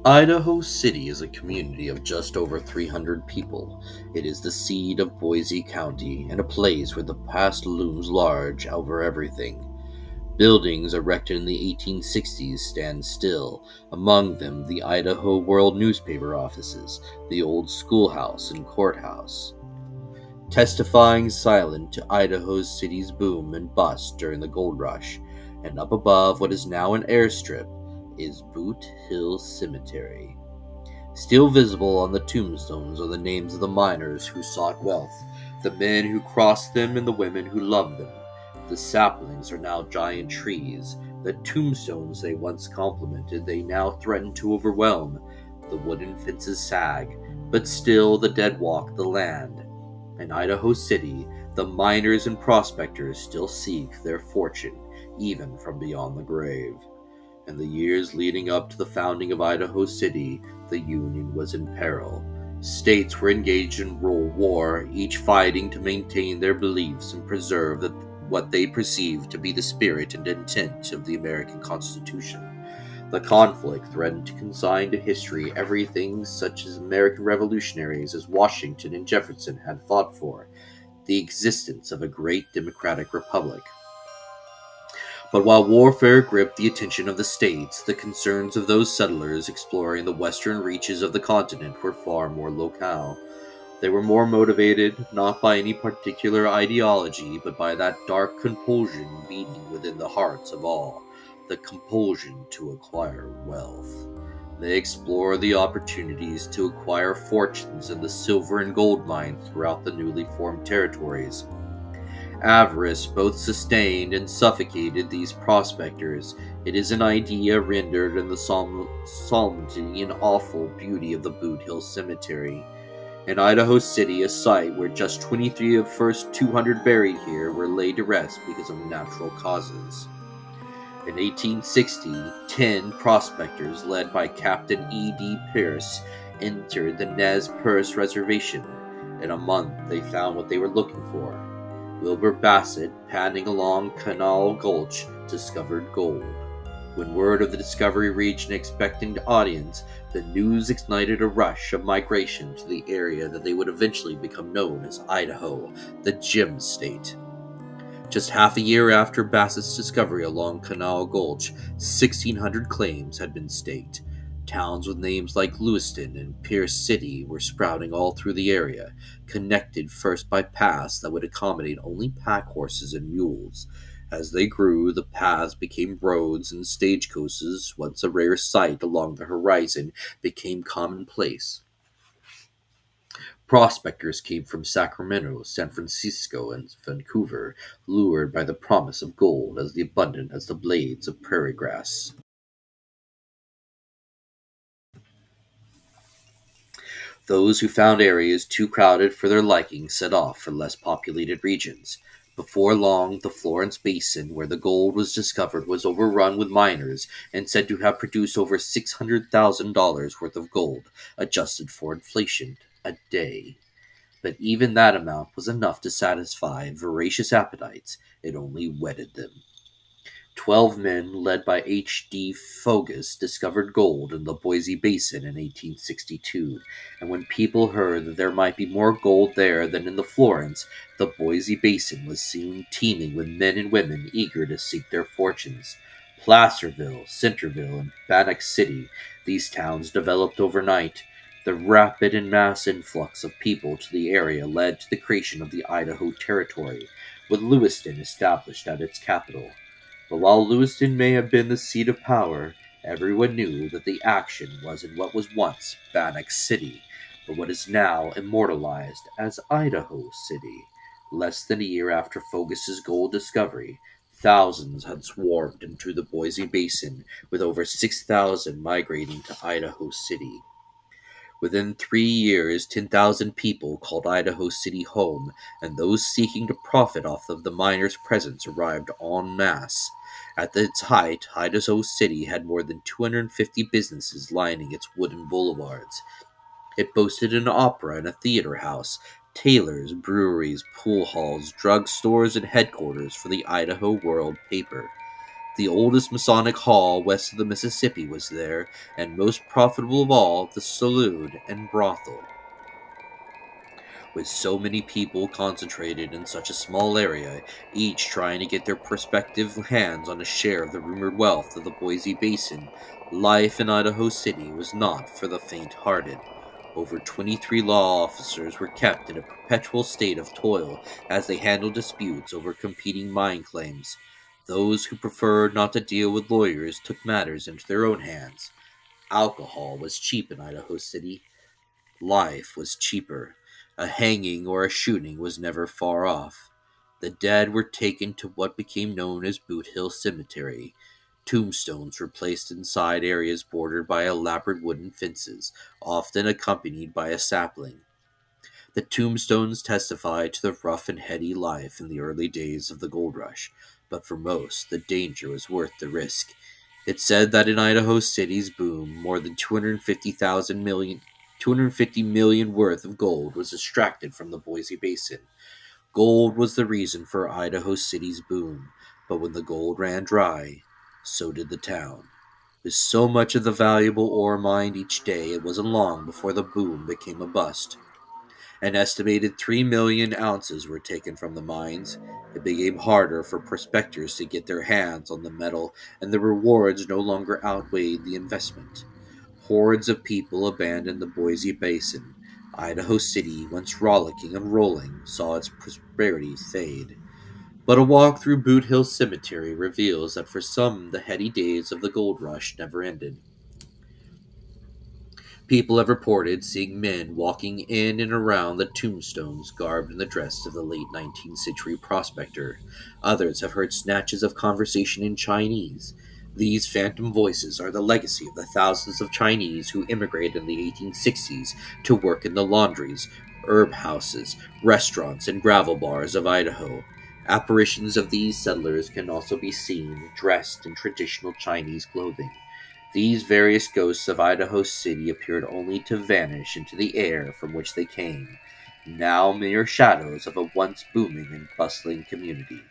Idaho City is a community of just over 300 people. It is the seat of Boise County and a place where the past looms large over everything. Buildings erected in the 1860s stand still, among them the Idaho World newspaper offices, the old schoolhouse and courthouse, testifying silent to Idaho's city's boom and bust during the gold rush. And up above what is now an airstrip is Boot Hill Cemetery. Still visible on the tombstones are the names of the miners who sought wealth, the men who crossed them and the women who loved them. The saplings are now giant trees. The tombstones they once complimented they now threaten to overwhelm. The wooden fences sag, but still the dead walk the land. In Idaho City, the miners and prospectors still seek their fortune, even from beyond the grave. In the years leading up to the founding of Idaho City, the Union was in peril. States were engaged in world war, each fighting to maintain their beliefs and preserve what they perceived to be the spirit and intent of the American Constitution. The conflict threatened to consign to history everything such as American revolutionaries as Washington and Jefferson had fought for, the existence of a great democratic republic. But while warfare gripped the attention of the states, the concerns of those settlers exploring the western reaches of the continent were far more locale. They were more motivated, not by any particular ideology, but by that dark compulsion beating within the hearts of all, the compulsion to acquire wealth. They explore the opportunities to acquire fortunes in the silver and gold mines throughout the newly formed territories. Avarice both sustained and suffocated these prospectors. It is an idea rendered in the solemnity and awful beauty of the Boot Hill Cemetery. In Idaho City, a site where just 23 of the first 200 buried here were laid to rest because of natural causes. In 1860, 10 prospectors led by Captain E.D. Pierce entered the Nez Perce Reservation. In a month, they found what they were looking for. Wilbur Bassett, panning along Canal Gulch, discovered gold. When word of the discovery reached an expectant audience, the news ignited a rush of migration to the area that they would eventually become known as Idaho, the Gem State. Just half a year after Bassett's discovery along Canal Gulch, 1,600 claims had been staked. Towns with names like Lewiston and Pierce City were sprouting all through the area, connected first by paths that would accommodate only pack horses and mules. As they grew, the paths became roads, and stagecoaches, once a rare sight along the horizon, became commonplace. Prospectors came from Sacramento, San Francisco, and Vancouver, lured by the promise of gold as abundant as the blades of prairie grass. Those who found areas too crowded for their liking set off for less populated regions. Before long, the Florence Basin, where the gold was discovered, was overrun with miners and said to have produced over $600,000 worth of gold, adjusted for inflation, a day. But even that amount was enough to satisfy voracious appetites. It only whetted them. 12 men, led by H. D. Fogus, discovered gold in the Boise Basin in 1862, and when people heard that there might be more gold there than in the Florence, the Boise Basin was soon teeming with men and women eager to seek their fortunes. Placerville, Centerville, and Bannock City, these towns developed overnight. The rapid and mass influx of people to the area led to the creation of the Idaho Territory, with Lewiston established at its capital. But while Lewiston may have been the seat of power, everyone knew that the action was in what was once Bannock City, but what is now immortalized as Idaho City. Less than a year after Fogus's gold discovery, thousands had swarmed into the Boise Basin, with over 6,000 migrating to Idaho City. Within 3 years, 10,000 people called Idaho City home, and those seeking to profit off of the miners' presence arrived en masse. At its height, Idaho City had more than 250 businesses lining its wooden boulevards. It boasted an opera and a theater house, tailors, breweries, pool halls, drug stores, and headquarters for the Idaho World paper. The oldest Masonic hall west of the Mississippi was there, and most profitable of all, the saloon and brothel. With so many people concentrated in such a small area, each trying to get their prospective hands on a share of the rumored wealth of the Boise Basin, life in Idaho City was not for the faint hearted. Over 23 law officers were kept in a perpetual state of toil as they handled disputes over competing mine claims. Those who preferred not to deal with lawyers took matters into their own hands. Alcohol was cheap in Idaho City. Life was cheaper. A hanging or a shooting was never far off. The dead were taken to what became known as Boot Hill Cemetary. Tombstones were placed inside areas bordered by elaborate wooden fences, often accompanied by a sapling. The tombstones testify to the rough and heady life in the early days of the gold rush, but for most, the danger was worth the risk. It's said that in Idaho City's boom, more than 250 million worth of gold was extracted from the Boise Basin. Gold was the reason for Idaho City's boom, but when the gold ran dry, so did the town. With so much of the valuable ore mined each day, it wasn't long before the boom became a bust. An estimated 3 million ounces were taken from the mines. It became harder for prospectors to get their hands on the metal, and the rewards no longer outweighed the investment. Hordes of people abandoned the Boise Basin. Idaho City, once rollicking and rolling, saw its prosperity fade. But a walk through Boot Hill Cemetery reveals that for some, the heady days of the gold rush never ended. People have reported seeing men walking in and around the tombstones garbed in the dress of the late 19th century prospector. Others have heard snatches of conversation in Chinese. These phantom voices are the legacy of the thousands of Chinese who immigrated in the 1860s to work in the laundries, herb houses, restaurants, and gravel bars of Idaho. Apparitions of these settlers can also be seen dressed in traditional Chinese clothing. These various ghosts of Idaho City appeared only to vanish into the air from which they came, now mere shadows of a once booming and bustling community.